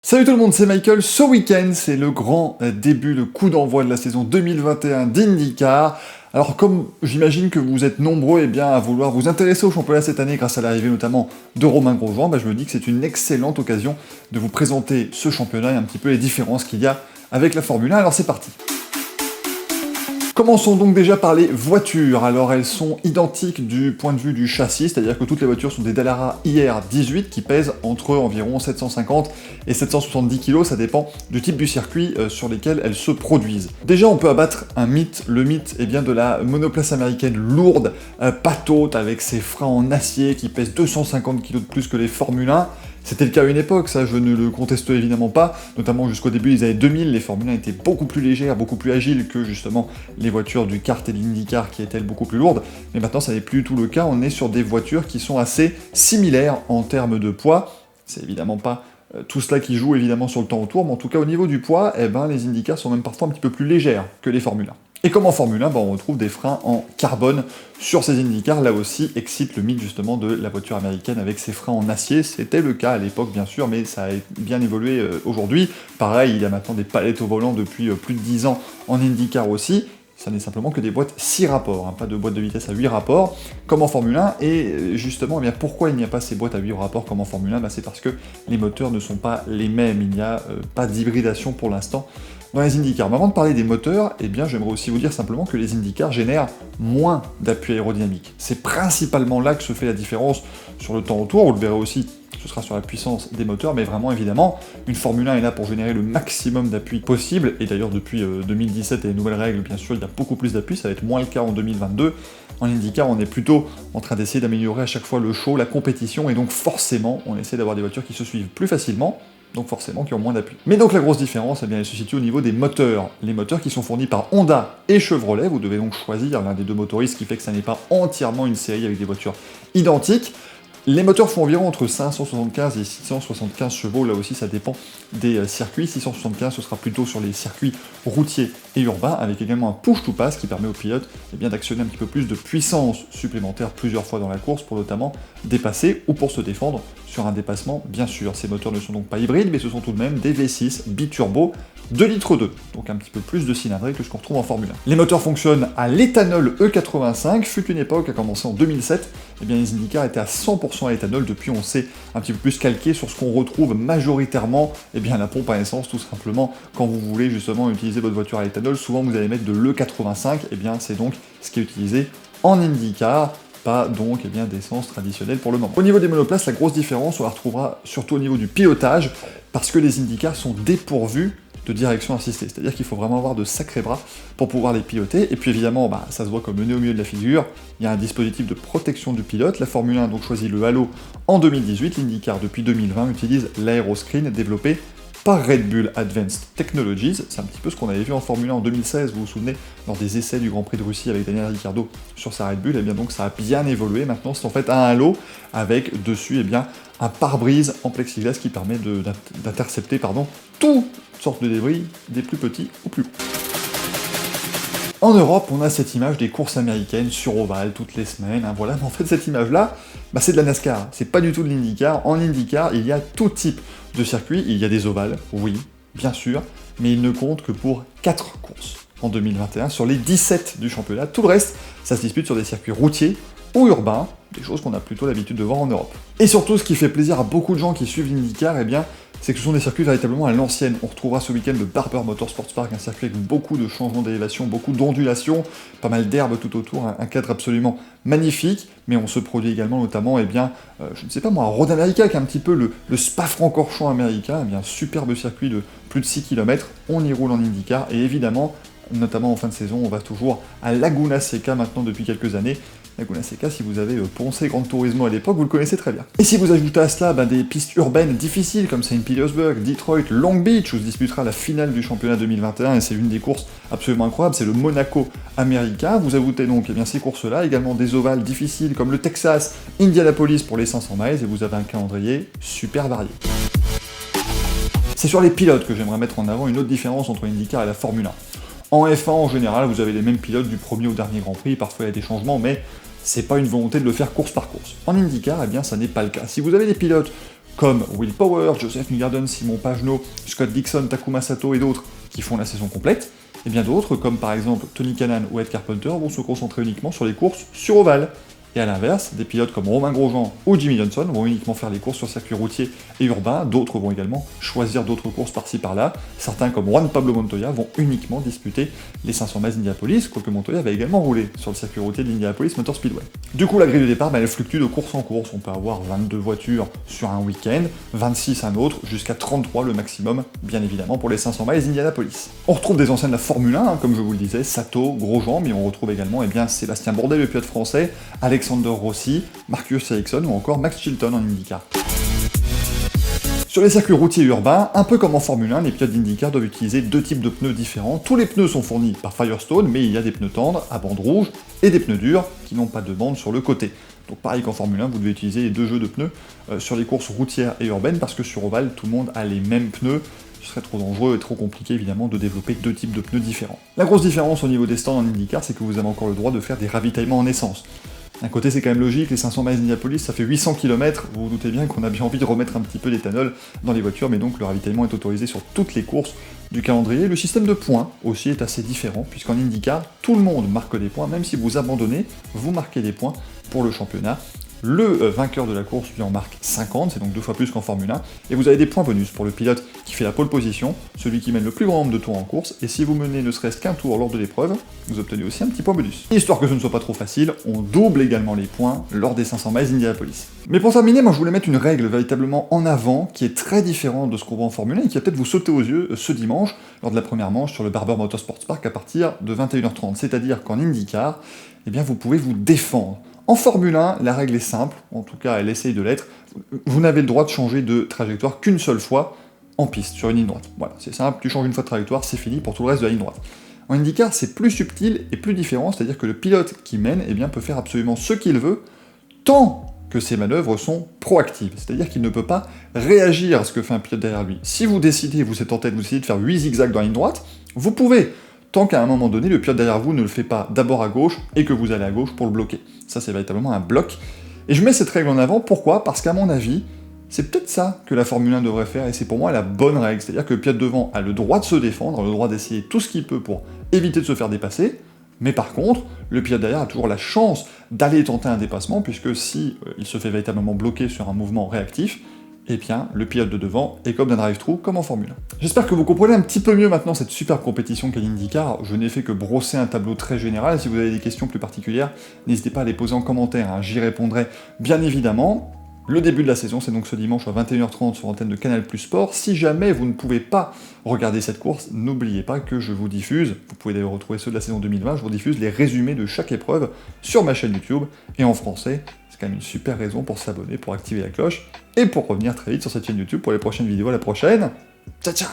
Salut tout le monde, c'est Michael. Ce week-end, c'est le grand début, le coup d'envoi de la saison 2021 d'IndyCar. Alors comme j'imagine que vous êtes nombreux à vouloir vous intéresser au championnat cette année grâce à l'arrivée notamment de Romain Grosjean, je me dis que c'est une excellente occasion de vous présenter ce championnat et un petit peu les différences qu'il y a avec la Formule 1. Alors c'est parti. Commençons donc déjà par les voitures. Alors elles sont identiques du point de vue du châssis, c'est-à-dire que toutes les voitures sont des Dallara IR18 qui pèsent entre environ 750 et 770 kg, ça dépend du type du circuit sur lesquels elles se produisent. Déjà on peut abattre un mythe, le mythe de la monoplace américaine lourde, pataude avec ses freins en acier qui pèsent 250 kg de plus que les Formule 1. C'était le cas à une époque, ça je ne le conteste évidemment pas, notamment jusqu'au début des années 2000, les Formule 1 étaient beaucoup plus légères, beaucoup plus agiles que justement les voitures du kart et de l'IndyCar qui étaient elles beaucoup plus lourdes, mais maintenant ça n'est plus du tout le cas, on est sur des voitures qui sont assez similaires en termes de poids, c'est évidemment pas tout cela qui joue évidemment sur le temps autour, mais en tout cas au niveau du poids, les IndyCars sont même parfois un petit peu plus légères que les Formule 1. Et comme en Formule 1, on retrouve des freins en carbone sur ces IndyCars, là aussi excite le mythe justement de la voiture américaine avec ses freins en acier. C'était le cas à l'époque bien sûr, mais ça a bien évolué aujourd'hui. Pareil, il y a maintenant des palettes au volant depuis plus de 10 ans en IndyCar aussi. Ça n'est simplement que des boîtes 6 rapports, pas de boîte de vitesse à 8 rapports, comme en Formule 1, et justement, pourquoi il n'y a pas ces boîtes à 8 rapports comme en Formule 1 c'est parce que les moteurs ne sont pas les mêmes, il n'y a pas d'hybridation pour l'instant dans les IndyCars. Mais avant de parler des moteurs, j'aimerais aussi vous dire simplement que les IndyCars génèrent moins d'appui aérodynamique. C'est principalement là que se fait la différence sur le temps autour, vous le verrez aussi, ce sera sur la puissance des moteurs, mais vraiment évidemment, une Formule 1 est là pour générer le maximum d'appui possible, et d'ailleurs depuis 2017 et les nouvelles règles, bien sûr, il y a beaucoup plus d'appui, ça va être moins le cas en 2022. En IndyCar, on est plutôt en train d'essayer d'améliorer à chaque fois le show, la compétition, et donc forcément, on essaie d'avoir des voitures qui se suivent plus facilement, donc forcément qui ont moins d'appui. Mais donc la grosse différence, elle se situe au niveau des moteurs. Les moteurs qui sont fournis par Honda et Chevrolet, vous devez donc choisir l'un des deux motoristes, ce qui fait que ça n'est pas entièrement une série avec des voitures identiques. Les moteurs font environ entre 575 et 675 chevaux, là aussi ça dépend des circuits. 675 ce sera plutôt sur les circuits routiers et urbains, avec également un push-to-pass qui permet aux pilotes d'actionner un petit peu plus de puissance supplémentaire plusieurs fois dans la course pour notamment dépasser ou pour se défendre sur un dépassement bien sûr. Ces moteurs ne sont donc pas hybrides, mais ce sont tout de même des V6 biturbo 2 litres 2, donc un petit peu plus de cylindrée que ce qu'on retrouve en Formule 1. Les moteurs fonctionnent à l'éthanol E85, fut une époque, a commencé en 2007, les IndyCars étaient à 100% à l'éthanol, depuis on s'est un petit peu plus calqué sur ce qu'on retrouve majoritairement, à la pompe à essence tout simplement, quand vous voulez justement utiliser votre voiture à l'éthanol, souvent vous allez mettre de l'E85, c'est donc ce qui est utilisé en IndyCar, pas donc d'essence traditionnelle pour le moment. Au niveau des monoplaces, la grosse différence, on la retrouvera surtout au niveau du pilotage, parce que les IndyCars sont dépourvus de direction assistée, c'est-à-dire qu'il faut vraiment avoir de sacrés bras pour pouvoir les piloter, et puis évidemment, ça se voit comme le nez au milieu de la figure, il y a un dispositif de protection du pilote, la Formule 1 a donc choisi le Halo en 2018, l'IndyCar depuis 2020 utilise l'aéroscreen développé par Red Bull Advanced Technologies, c'est un petit peu ce qu'on avait vu en Formule 1 en 2016, vous vous souvenez, lors des essais du Grand Prix de Russie avec Daniel Ricciardo sur sa Red Bull, donc ça a bien évolué, maintenant c'est en fait un halo avec dessus un pare-brise en plexiglas qui permet d'intercepter toutes sortes de débris, des plus petits aux plus gros. En Europe, on a cette image des courses américaines sur ovale toutes les semaines, mais en fait cette image-là, c'est de la NASCAR, c'est pas du tout de l'IndyCar. En IndyCar, il y a tout type de circuits, il y a des ovales, oui, bien sûr, mais il ne compte que pour 4 courses en 2021 sur les 17 du championnat. Tout le reste, ça se dispute sur des circuits routiers ou urbains, des choses qu'on a plutôt l'habitude de voir en Europe. Et surtout, ce qui fait plaisir à beaucoup de gens qui suivent l'IndyCar, c'est que ce sont des circuits véritablement à l'ancienne. On retrouvera ce week-end le Barber Motorsports Park, un circuit avec beaucoup de changements d'élévation, beaucoup d'ondulations, pas mal d'herbes tout autour, un cadre absolument magnifique, mais on se produit également notamment, un Road America, qui est un petit peu le Spa-Francorchamps américain, superbe circuit de plus de 6 km, on y roule en IndyCar, et évidemment, notamment en fin de saison, on va toujours à Laguna Seca maintenant depuis quelques années. Laguna Seca, si vous avez poncé Gran Turismo à l'époque, vous le connaissez très bien. Et si vous ajoutez à cela des pistes urbaines difficiles comme Saint Petersburg, Detroit, Long Beach, où se disputera la finale du championnat 2021, et c'est une des courses absolument incroyables, c'est le Monaco America, vous ajoutez donc ces courses-là, également des ovales difficiles comme le Texas, Indianapolis pour les 500 miles, et vous avez un calendrier super varié. C'est sur les pilotes que j'aimerais mettre en avant une autre différence entre l'IndyCar et la Formule 1. En F1, en général, vous avez les mêmes pilotes du premier au dernier Grand Prix, parfois il y a des changements, mais c'est pas une volonté de le faire course par course. En IndyCar, ça n'est pas le cas. Si vous avez des pilotes comme Will Power, Joseph Newgarden, Simon Pagenaud, Scott Dixon, Takuma Sato et d'autres qui font la saison complète, et bien d'autres, comme par exemple Tony Kanaan ou Ed Carpenter, vont se concentrer uniquement sur les courses sur ovale. Et à l'inverse, des pilotes comme Romain Grosjean ou Jimmy Johnson vont uniquement faire les courses sur circuit routier et urbain, d'autres vont également choisir d'autres courses par-ci par-là, certains comme Juan Pablo Montoya vont uniquement disputer les 500 miles d'Indianapolis, quoique Montoya va également rouler sur le circuit routier de l'Indianapolis Motor Speedway. Du coup, la grille de départ, elle fluctue de course en course, on peut avoir 22 voitures sur un week-end, 26 un autre, jusqu'à 33 le maximum, bien évidemment pour les 500 miles d'Indianapolis. On retrouve des anciens de la Formule 1, comme je vous le disais, Sato, Grosjean, mais on retrouve également Sébastien Bourdais, le pilote français, Alexander Rossi, Marcus Ericsson ou encore Max Chilton en IndyCar. Sur les circuits routiers urbains, un peu comme en Formule 1, les pilotes d'IndyCar doivent utiliser deux types de pneus différents. Tous les pneus sont fournis par Firestone, mais il y a des pneus tendres à bande rouge et des pneus durs qui n'ont pas de bande sur le côté. Donc pareil qu'en Formule 1, vous devez utiliser les deux jeux de pneus sur les courses routières et urbaines, parce que sur ovale, tout le monde a les mêmes pneus. Ce serait trop dangereux et trop compliqué évidemment de développer deux types de pneus différents. La grosse différence au niveau des stands en IndyCar, c'est que vous avez encore le droit de faire des ravitaillements en essence. D'un côté, c'est quand même logique, les 500 miles d'Indianapolis, ça fait 800 km, vous vous doutez bien qu'on a bien envie de remettre un petit peu d'éthanol dans les voitures, mais donc le ravitaillement est autorisé sur toutes les courses du calendrier. Le système de points aussi est assez différent, puisqu'en IndyCar, tout le monde marque des points, même si vous abandonnez, vous marquez des points pour le championnat. Le vainqueur de la course lui en marque 50, c'est donc 2 fois plus qu'en Formule 1, et vous avez des points bonus pour le pilote qui fait la pole position, celui qui mène le plus grand nombre de tours en course, et si vous menez ne serait-ce qu'un tour lors de l'épreuve, vous obtenez aussi un petit point bonus. Histoire que ce ne soit pas trop facile, on double également les points lors des 500 miles d'Indianapolis. Mais pour terminer, moi je voulais mettre une règle véritablement en avant, qui est très différente de ce qu'on voit en Formule 1, et qui va peut-être vous sauter aux yeux ce dimanche, lors de la première manche sur le Barber Motorsports Park à partir de 21h30, c'est-à-dire qu'en IndyCar, eh bien vous pouvez vous défendre. En Formule 1, la règle est simple, en tout cas elle essaye de l'être, vous n'avez le droit de changer de trajectoire qu'une seule fois en piste, sur une ligne droite. Voilà, c'est simple, tu changes une fois de trajectoire, c'est fini pour tout le reste de la ligne droite. En IndyCar, c'est plus subtil et plus différent, c'est-à-dire que le pilote qui mène peut faire absolument ce qu'il veut, tant que ses manœuvres sont proactives, c'est-à-dire qu'il ne peut pas réagir à ce que fait un pilote derrière lui. Si vous décidez, vous êtes en tête, vous décidez de faire 8 zigzags dans la ligne droite, vous pouvez, tant qu'à un moment donné, le pilote derrière vous ne le fait pas d'abord à gauche, et que vous allez à gauche pour le bloquer. Ça, c'est véritablement un bloc. Et je mets cette règle en avant, pourquoi ? Parce qu'à mon avis, c'est peut-être ça que la Formule 1 devrait faire, et c'est pour moi la bonne règle, c'est-à-dire que le pilote devant a le droit de se défendre, le droit d'essayer tout ce qu'il peut pour éviter de se faire dépasser, mais par contre, le pilote derrière a toujours la chance d'aller tenter un dépassement, puisque si il se fait véritablement bloquer sur un mouvement réactif, eh bien, le pilote de devant est comme d'un drive-thru, comme en Formule 1. J'espère que vous comprenez un petit peu mieux maintenant cette superbe compétition qu'est l'IndyCar. Je n'ai fait que brosser un tableau très général. Si vous avez des questions plus particulières, n'hésitez pas à les poser en commentaire, hein. J'y répondrai bien évidemment. Le début de la saison, c'est donc ce dimanche à 21h30 sur l'antenne de Canal+ Sport. Si jamais vous ne pouvez pas regarder cette course, n'oubliez pas que je vous diffuse, vous pouvez d'ailleurs retrouver ceux de la saison 2020, je vous diffuse les résumés de chaque épreuve sur ma chaîne YouTube, et en français. C'est quand même une super raison pour s'abonner, pour activer la cloche, et pour revenir très vite sur cette chaîne YouTube pour les prochaines vidéos. À la prochaine, ciao ciao.